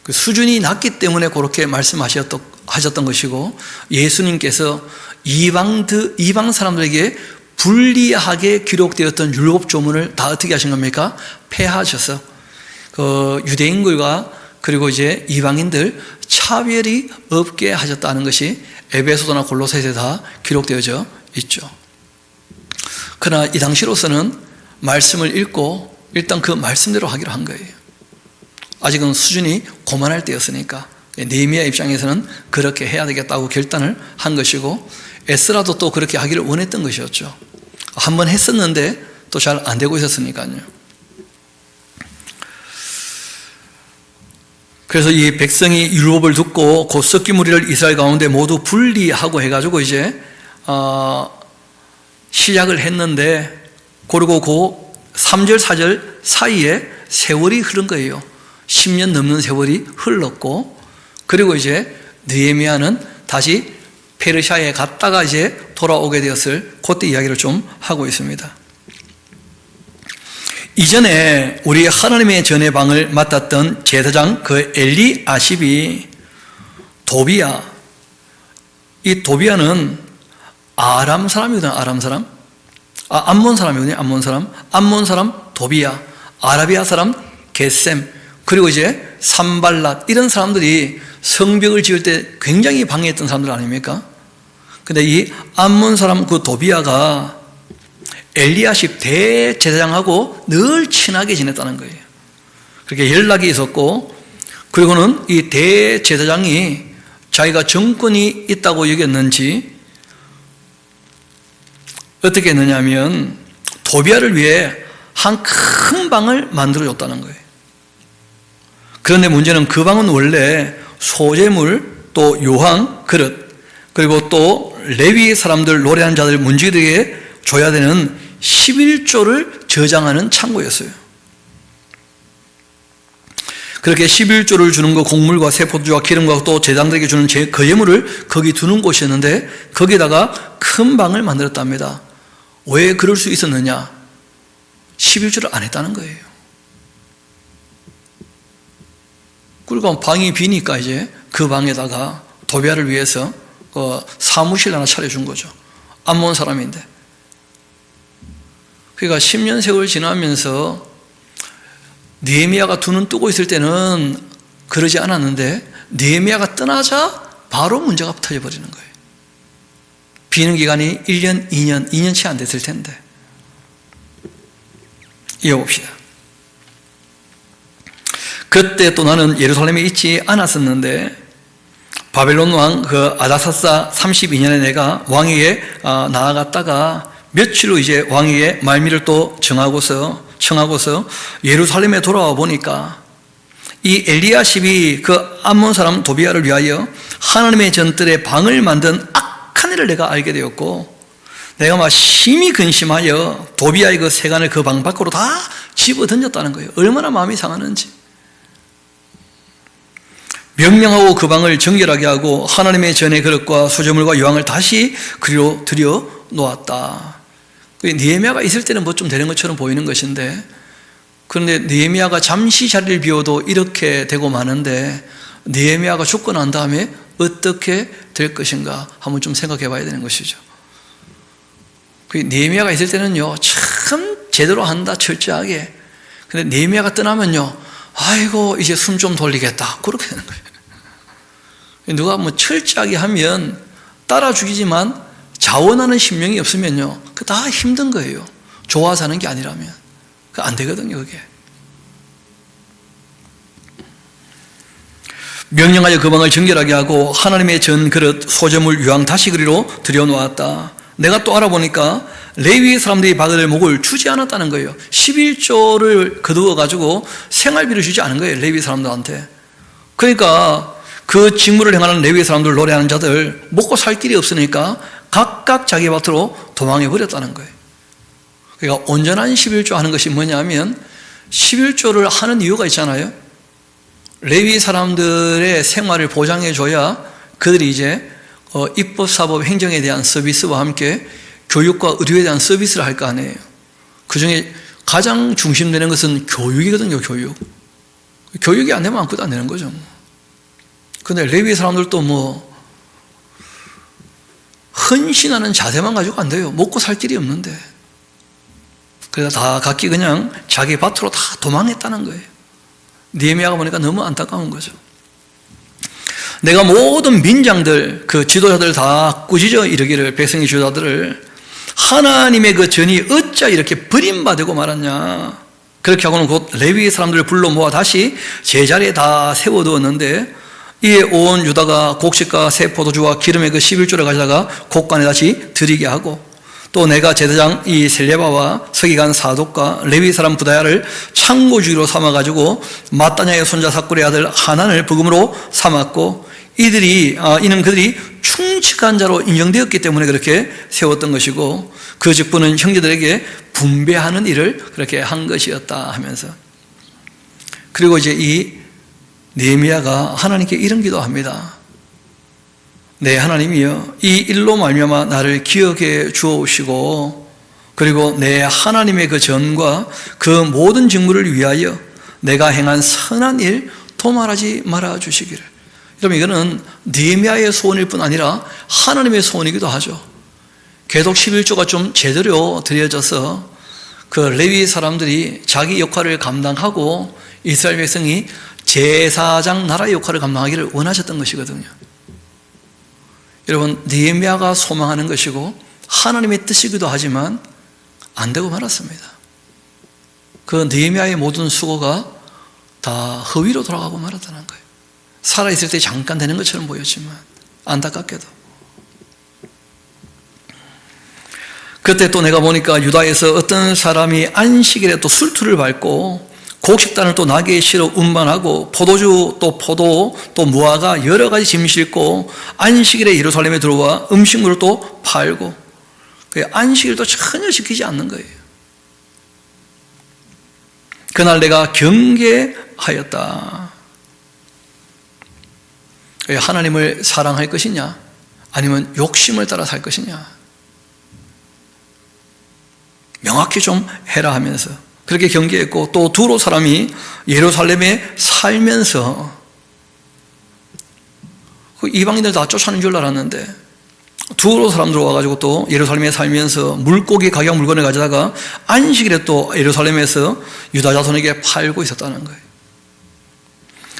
그 수준이 낮기 때문에 그렇게 말씀하셨던 것이고, 예수님께서 이방 사람들에게 불리하게 기록되었던 율법 조문을 다 어떻게 하신 겁니까? 폐하셔서 그 유대인들과 그리고 이제 이방인들 차별이 없게 하셨다는 것이 에베소서나 골로새서에 다 기록되어져 있죠. 그러나 이 당시로서는 말씀을 읽고 일단 그 말씀대로 하기로 한 거예요. 아직은 수준이 고만할 때였으니까 느헤미야 입장에서는 그렇게 해야 되겠다고 결단을 한 것이고, 에스라도 또 그렇게 하기를 원했던 것이었죠. 한번 했었는데 또 잘 안 되고 있었으니까요. 그래서 이 백성이 율법을 듣고 곧 섞인 무리를 이스라엘 가운데 모두 분리하고 해가지고 이제 시작을 했는데, 그리고 그 3절 4절 사이에 세월이 흐른 거예요. 10년 넘는 세월이 흘렀고, 그리고 이제 느헤미야는 다시 페르시아에 갔다가 이제 돌아오게 되었을 그때 이야기를 좀 하고 있습니다. 이전에 우리 하나님의 전해방을 맡았던 제사장 그 엘리아십이 도비야, 이 도비야는 아람 사람이거든요. 아람 사람. 암몬 사람이거든요. 암몬 사람 도비야, 아라비아 사람 게셈, 그리고 이제 산발랏, 이런 사람들이 성벽을 지을 때 굉장히 방해했던 사람들 아닙니까? 근데 이 암몬 사람 그 도비야가 엘리야십 대제사장하고 늘 친하게 지냈다는 거예요. 그렇게 연락이 있었고, 그리고는 이 대제사장이 자기가 정권이 있다고 여겼는지 어떻게 했느냐면 도비야를 위해 한 큰 방을 만들어줬다는 거예요. 그런데 문제는 그 방은 원래 소재물, 또 요항, 그릇, 그리고 또 레위 사람들, 노래하는 자들, 문지기들에게 줘야 되는 11조를 저장하는 창고였어요. 그렇게 11조를 주는 거, 곡물과 새 포도주와 기름과 또 제장들에게 주는 그 예물을 거기 두는 곳이었는데 거기다가 큰 방을 만들었답니다. 왜 그럴 수 있었느냐? 11조를 안 했다는 거예요. 그리고 방이 비니까 이제 그 방에다가 도비아를 위해서 사무실 하나 차려준 거죠. 암몬 사람인데. 그러니까 10년 세월 지나면서 느헤미야가 두 눈 뜨고 있을 때는 그러지 않았는데 느헤미야가 떠나자 바로 문제가 터져버리는 거예요. 비는 기간이 1년, 2년치 안 됐을 텐데. 이어봅시다. 그때 또 나는 예루살렘에 있지 않았었는데 바벨론 왕 그 아다사사 32년에 내가 왕위에 나아갔다가 며칠 후 이제 왕위에 말미를 또 청하고서 예루살렘에 돌아와 보니까 이 엘리야십이 그 암몬 사람 도비아를 위하여 하나님의 전뜰에 방을 만든 악한 일을 내가 알게 되었고 내가 막 심히 근심하여 도비아의 그 세간을 그 방 밖으로 다 집어 던졌다는 거예요. 얼마나 마음이 상하는지. 명령하고 그 방을 정결하게 하고 하나님의 전의 그릇과 수저물과 유황을 다시 그리로 들여 놓았다. 느헤미야가 있을 때는 뭐 좀 되는 것처럼 보이는 것인데 그런데 느헤미야가 잠시 자리를 비워도 이렇게 되고 마는데 느헤미야가 죽고 난 다음에 어떻게 될 것인가 한번 좀 생각해 봐야 되는 것이죠. 느헤미야가 있을 때는요 참 제대로 한다 철저하게. 근데 느헤미야가 떠나면요 아이고 이제 숨 좀 돌리겠다 그렇게 되는 거예요. 누가 뭐 철저하게 하면 따라 죽이지만 자원하는 심령이 없으면요 그 다 힘든 거예요. 좋아 사는 게 아니라면 그 안 되거든요. 그게 명령하여 그 방을 정결하게 하고 하나님의 전 그릇 소저물 유황 다시 그리로 들여놓았다. 내가 또 알아보니까 레위 사람들이 받을 목을 주지 않았다는 거예요. 11조를 거두어 가지고 생활비를 주지 않은 거예요. 레위 사람들한테. 그러니까 그 직무를 행하는 레위 사람들, 노래하는 자들 먹고 살 길이 없으니까 각각 자기 밭으로 도망해 버렸다는 거예요. 그러니까 온전한 11조 하는 것이 뭐냐면 11조를 하는 이유가 있잖아요. 레위 사람들의 생활을 보장해 줘야 그들이 이제 입법, 사법, 행정에 대한 서비스와 함께 교육과 의료에 대한 서비스를 할 거 아니에요. 그 중에 가장 중심되는 것은 교육이거든요. 교육이 안 되면 아무것도 안 되는 거죠. 그런데 레위 사람들도 뭐 헌신하는 자세만 가지고 안 돼요. 먹고 살 길이 없는데. 그래서 다 각기 그냥 자기 밭으로 다 도망했다는 거예요. 느헤미야가 보니까 너무 안타까운 거죠. 내가 모든 민장들, 그 지도자들 다 꾸짖어 이르기를 백성의 지도자들을 하나님의 그 전이 어찌 이렇게 버림받고 말았냐. 그렇게 하고는 곧 레위 사람들을 불러 모아 다시 제자리에 다 세워두었는데 이에 온 유다가 곡식과 새 포도주와 기름의 그 11조를 가져다가 곡간에 다시 드리게 하고 또 내가 제사장 이 셀레바와 서기관 사독과 레위 사람 부다야를 창고주의로 삼아가지고 마따냐의 손자 삭굴의 아들 하난을 부금으로 삼았고 이는 그들이 충직한 자로 인정되었기 때문에 그렇게 세웠던 것이고 그 직분은 형제들에게 분배하는 일을 그렇게 한 것이었다 하면서 그리고 이제 이 느헤미야가 하나님께 이런 기도합니다. 네, 하나님이여 이 일로 말미암아 나를 기억해 주옵시고 그리고 내 하나님의 그 전과 그 모든 직무를 위하여 내가 행한 선한 일 도말하지 말아 주시기를. 여러분 이거는 느헤미야의 소원일 뿐 아니라 하나님의 소원이기도 하죠. 계속 11조가 좀 제대로 드려져서 그 레위 사람들이 자기 역할을 감당하고 이스라엘 백성이 제사장 나라의 역할을 감당하기를 원하셨던 것이거든요. 여러분 느헤미야가 소망하는 것이고 하나님의 뜻이기도 하지만 안 되고 말았습니다. 그 느헤미야의 모든 수고가 다 허위로 돌아가고 말았다는 거예요. 살아있을 때 잠깐 되는 것처럼 보였지만 안타깝게도 그때 또 내가 보니까 유다에서 어떤 사람이 안식일에 또 술투를 밟고 곡식단을 또 나귀에 실어 운반하고 포도주 또 포도 또 무화과 여러 가지 짐 싣고 안식일에 예루살렘에 들어와 음식물을 또 팔고 안식일도 전혀 지키지 않는 거예요. 그날 내가 경계하였다. 하나님을 사랑할 것이냐 아니면 욕심을 따라 살 것이냐 명확히 좀 해라 하면서 그렇게 경계했고, 또 두로 사람이 예루살렘에 살면서 그 이방인들 다 쫓아내는 줄 알았는데 두로 사람들 와가지고 또 예루살렘에 살면서 물고기 가격 물건을 가져다가 안식일에 또 예루살렘에서 유다 자손에게 팔고 있었다는 거예요.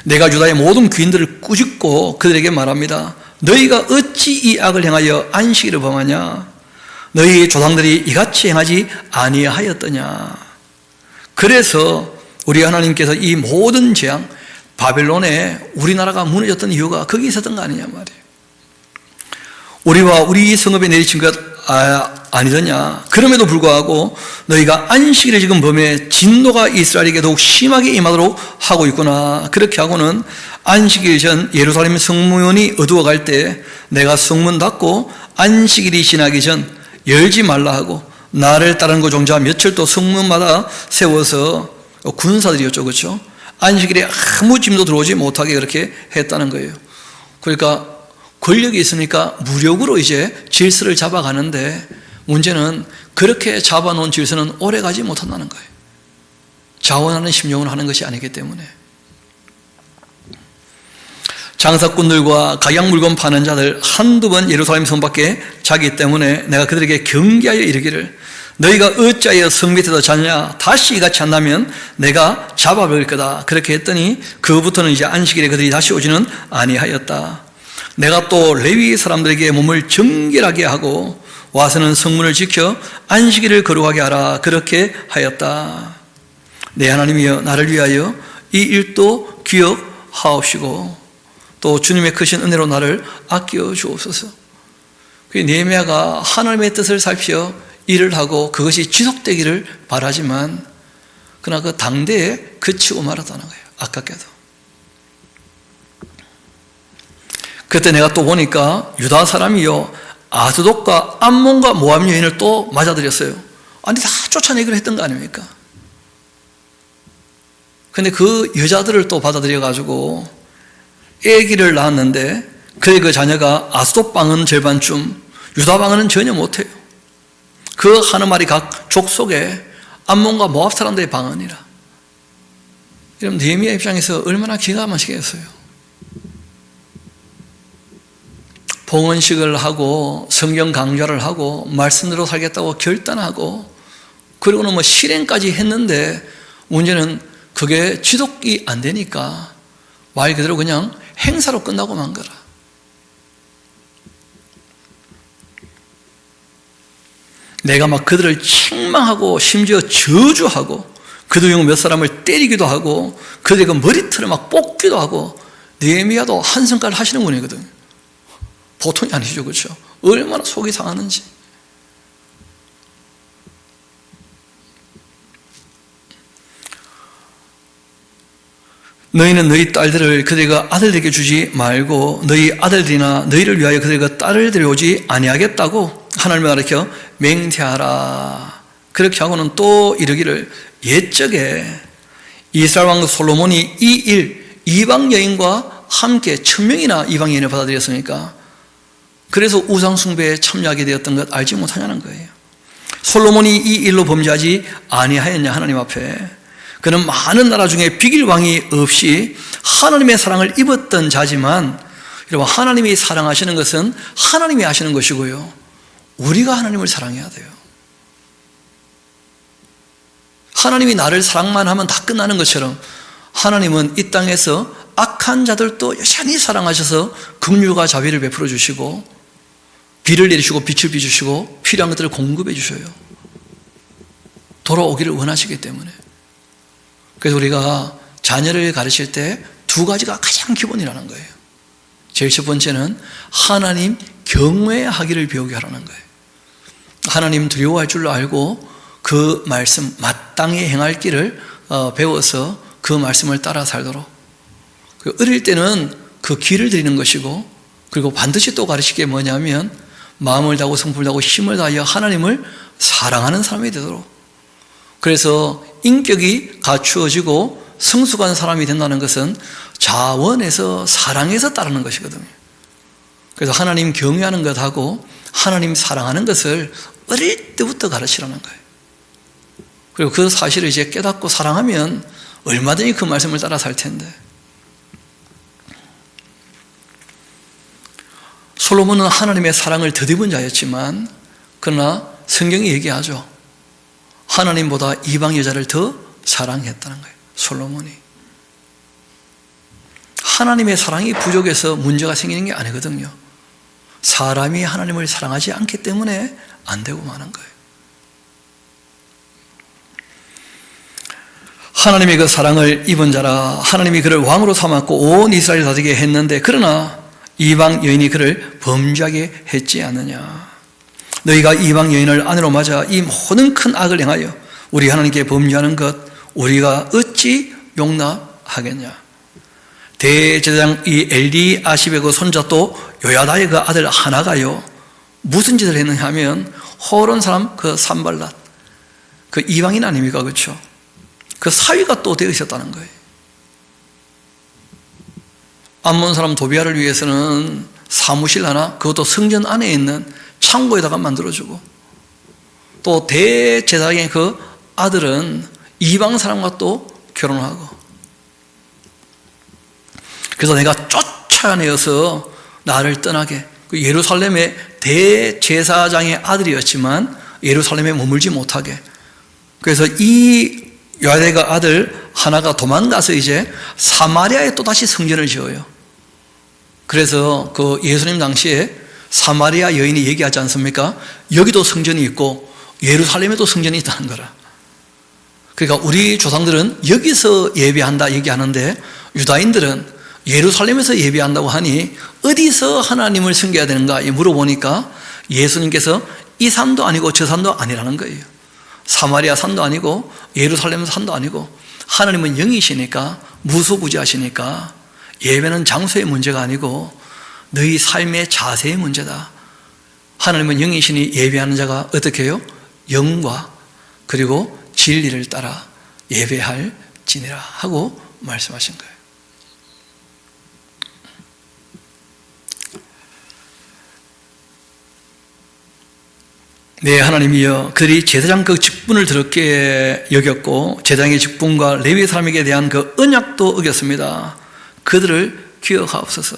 내가 유다의 모든 귀인들을 꾸짖고 그들에게 말합니다. 너희가 어찌 이 악을 행하여 안식일을 범하냐? 너희 조상들이 이같이 행하지 아니하였더냐? 그래서 우리 하나님께서 이 모든 재앙, 바벨론에 우리나라가 무너졌던 이유가 거기 있었던 거 아니냐 말이에요. 우리와 우리 성읍에 내리친 것 아니더냐? 그럼에도 불구하고 너희가 안식일에 지금 범해 진노가 이스라엘에게 더욱 심하게 임하도록 하고 있구나. 그렇게 하고는 안식일 전 예루살렘 성문이 어두워갈 때 내가 성문 닫고 안식일이 지나기 전 열지 말라 하고 나를 따르는 그 종자 며칠 또 성문마다 세워서 군사들이었죠, 그렇죠? 안식일에 아무 짐도 들어오지 못하게 그렇게 했다는 거예요. 그러니까 권력이 있으니까 무력으로 이제 질서를 잡아가는데 문제는 그렇게 잡아놓은 질서는 오래가지 못한다는 거예요. 자원하는 심령을 하는 것이 아니기 때문에. 장사꾼들과 각양 물건 파는 자들 한두 번 예루살렘 성 밖에 자기 때문에 내가 그들에게 경계하여 이르기를 너희가 어찌하여 성 밑에서 자냐? 다시 이같이 한다면 내가 잡아버릴 거다. 그렇게 했더니 그부터는 이제 안식일에 그들이 다시 오지는 아니하였다. 내가 또 레위 사람들에게 몸을 정결하게 하고 와서는 성문을 지켜 안식일을 거룩하게 하라. 그렇게 하였다. 내 하나님이여 나를 위하여 이 일도 기억하옵시고 또 주님의 크신 은혜로 나를 아껴 주옵소서. 느헤미야가 하나님의 뜻을 살피어 일을 하고 그것이 지속되기를 바라지만 그러나 그 당대에 그치고 말았다는 거예요. 아깝게도. 그때 내가 또 보니까 유다 사람이요 아스돗과 암몬과 모압 여인을 또 맞아들였어요. 아니 다 쫓아내기로 했던 거 아닙니까? 근데 그 여자들을 또 받아들여 가지고 아기를 낳았는데 그의 그 자녀가 아스돗 방언 절반쯤, 유다 방언은 전혀 못해요. 그 하는 말이 각 족속에 암몬과 모압 사람들의 방언이라. 여러분 느헤미야 입장에서 얼마나 기가 막히겠어요. 봉헌식을 하고 성경 강좌를 하고 말씀대로 살겠다고 결단하고 그리고는 뭐 실행까지 했는데 문제는 그게 지속이 안 되니까 말 그대로 그냥 행사로 끝나고 만 거라. 내가 막 그들을 책망하고 심지어 저주하고 그들 중 몇 사람을 때리기도 하고 그들의 그 머리털을 막 뽑기도 하고 느헤미야도 한 성깔 하시는 분이거든요. 보통이 아니죠, 그렇죠? 얼마나 속이 상하는지. 너희는 너희 딸들을 그들과 아들에게 주지 말고 너희 아들들이나 너희를 위하여 그들과 딸을 데려오지 아니하겠다고 하나님을 가르쳐 맹세하라. 그렇게 하고는 또 이르기를 옛적에 이스라엘 왕 솔로몬이 이 일 이방 여인과 함께 1000명이나 이방 여인을 받아들였으니까 그래서 우상 숭배에 참여하게 되었던 것 알지 못하냐는 거예요. 솔로몬이 이 일로 범죄하지 아니하였냐 하나님 앞에. 그는 많은 나라 중에 비길 왕이 없이 하나님의 사랑을 입었던 자지만 여러분 하나님이 사랑하시는 것은 하나님이 하시는 것이고요. 우리가 하나님을 사랑해야 돼요. 하나님이 나를 사랑만 하면 다 끝나는 것처럼 하나님은 이 땅에서 악한 자들도 여전히 사랑하셔서 긍휼과 자비를 베풀어 주시고 비를 내리시고 빛을 비주시고 필요한 것들을 공급해 주셔요. 돌아오기를 원하시기 때문에. 그래서 우리가 자녀를 가르칠 때 두 가지가 가장 기본이라는 거예요. 제일 첫 번째는 하나님 경외하기를 배우게 하라는 거예요. 하나님 두려워할 줄 알고 그 말씀 마땅히 행할 길을 배워서 그 말씀을 따라 살도록. 어릴 때는 그 길을 드리는 것이고 그리고 반드시 또 가르칠 게 뭐냐면 마음을 다하고 성품을 다하고 힘을 다하여 하나님을 사랑하는 사람이 되도록. 그래서 인격이 갖추어지고 성숙한 사람이 된다는 것은 자원에서 사랑에서 따르는 것이거든요. 그래서 하나님 경외하는 것하고 하나님 사랑하는 것을 어릴 때부터 가르치라는 거예요. 그리고 그 사실을 이제 깨닫고 사랑하면 얼마든지 그 말씀을 따라 살 텐데. 솔로몬은 하나님의 사랑을 덧입은 자였지만 그러나 성경이 얘기하죠. 하나님보다 이방 여자를 더 사랑했다는 거예요. 솔로몬이. 하나님의 사랑이 부족해서 문제가 생기는 게 아니거든요. 사람이 하나님을 사랑하지 않기 때문에 안 되고 마는 거예요. 하나님의 그 사랑을 입은 자라 하나님이 그를 왕으로 삼았고 온 이스라엘 다스리게 했는데 그러나 이방 여인이 그를 범죄하게 했지 않느냐. 너희가 이방 여인을 아내로 맞아 이 모든 큰 악을 행하여 우리 하나님께 범죄하는 것 우리가 어찌 용납하겠냐. 대제사장 이 엘리아십의 그 손자 또 요야다의 그 아들 하나가요 무슨 짓을 했느냐 하면 호론 사람 그 산발랏 그 이방인 아닙니까? 그렇죠? 그 사위가 또 되어 있었다는 거예요. 암몬 사람 도비아를 위해서는 사무실 하나, 그것도 성전 안에 있는 창고에다가 만들어주고, 또 대제사장의 그 아들은 이방 사람과 또 결혼하고, 그래서 내가 쫓아내어서 나를 떠나게, 그 예루살렘의 대제사장의 아들이었지만 예루살렘에 머물지 못하게, 그래서 이 요야다의 아들 하나가 도망가서 이제 사마리아에 또다시 성전을 지어요. 그래서 그 예수님 당시에 사마리아 여인이 얘기하지 않습니까? 여기도 성전이 있고 예루살렘에도 성전이 있다는 거라. 그러니까 우리 조상들은 여기서 예배한다 얘기하는데 유다인들은 예루살렘에서 예배한다고 하니 어디서 하나님을 섬겨야 되는가 물어보니까 예수님께서 이 산도 아니고 저 산도 아니라는 거예요. 사마리아 산도 아니고 예루살렘 산도 아니고 하나님은 영이시니까 무소부지하시니까 예배는 장소의 문제가 아니고 너희 삶의 자세의 문제다. 하나님은 영이시니 예배하는 자가 어떻게 해요? 영과 그리고 진리를 따라 예배할지니라 하고 말씀하신 거예요. 네, 하나님이여, 그들이 제사장 그 직분을 더럽게 여겼고 제사장의 직분과 레위 사람에게 대한 그 언약도 어겼습니다. 그들을 기억하옵소서.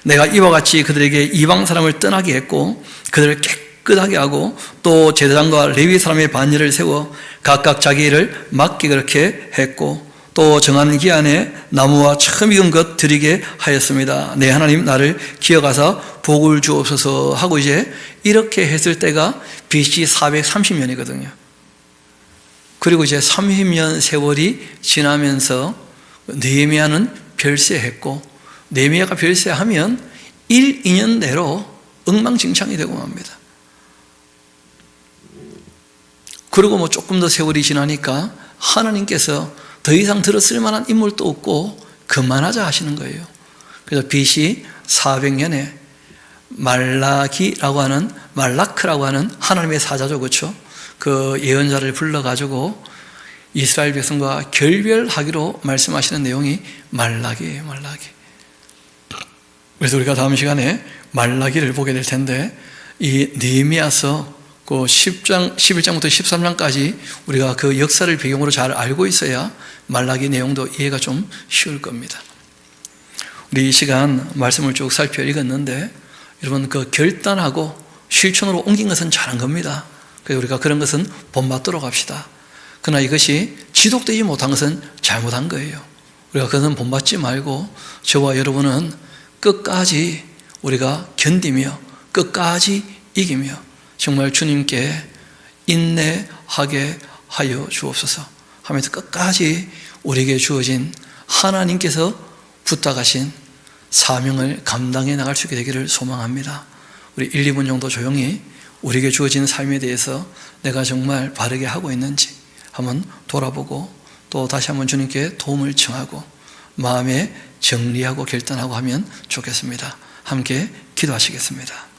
내가 이와 같이 그들에게 이방 사람을 떠나게 했고 그들을 깨끗하게 하고 또 제사장과 레위 사람의 반열을 세워 각각 자기 일을 맡게 그렇게 했고 또 정한 기한에 나무와 처음 익은 것 드리게 하였습니다. 네, 하나님 나를 기억하사 복을 주옵소서 하고 이제 이렇게 했을 때가 BC 430년이거든요. 그리고 이제 30년 세월이 지나면서 느헤미야는 별세했고 느헤미야가 별세하면 1, 2년 내로 엉망진창이 되고 맙니다. 그리고 뭐 조금 더 세월이 지나니까 하나님께서 더 이상 들었을 만한 인물도 없고 그만하자 하시는 거예요. 그래서 BC 400년에 말라크라고 하는 하나님의 사자죠, 그렇죠? 그 예언자를 불러가지고 이스라엘 백성과 결별하기로 말씀하시는 내용이 말라기예요, 말라기. 그래서 우리가 다음 시간에 말라기를 보게 될 텐데 이 느헤미야서 그 11장부터 13장까지 우리가 그 역사를 배경으로 잘 알고 있어야 말라기 내용도 이해가 좀 쉬울 겁니다. 우리 이 시간 말씀을 쭉 살펴 읽었는데 여러분 그 결단하고 실천으로 옮긴 것은 잘한 겁니다. 그래서 우리가 그런 것은 본받도록 합시다. 그러나 이것이 지속되지 못한 것은 잘못한 거예요. 우리가 그것은 본받지 말고 저와 여러분은 끝까지 우리가 견디며 끝까지 이기며 정말 주님께 인내하게 하여 주옵소서 하면서 끝까지 우리에게 주어진 하나님께서 부탁하신 사명을 감당해 나갈 수 있게 되기를 소망합니다. 우리 1, 2분 정도 조용히 우리에게 주어진 삶에 대해서 내가 정말 바르게 하고 있는지 한번 돌아보고 또 다시 한번 주님께 도움을 청하고 마음에 정리하고 결단하고 하면 좋겠습니다. 함께 기도하시겠습니다.